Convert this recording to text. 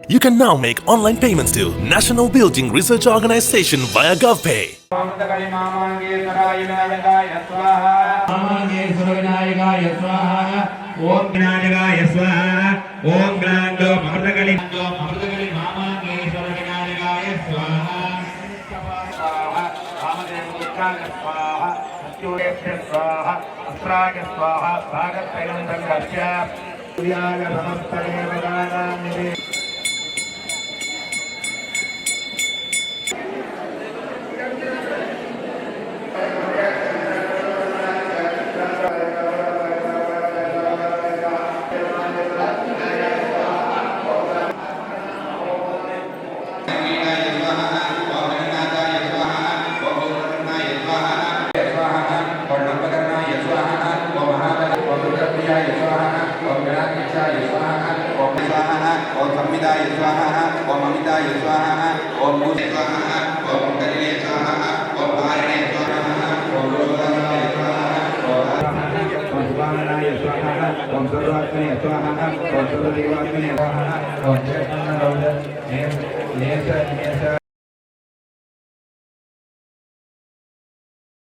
You can now make online payments to National Building Research Organization via GovPay. ओम संविदाय स्वाहा ओम अमिताय स्वाहा ओम भूत स्वाहा ओम कलिने स्वाहा ओम भारिणे स्वाहा ओम रोगाय स्वाहा ओम स्वाहानाय स्वाहा ओम सर्वात्मने स्वाहा ओम सर्वदेवात्मने स्वाहा ओम जगन्नाथ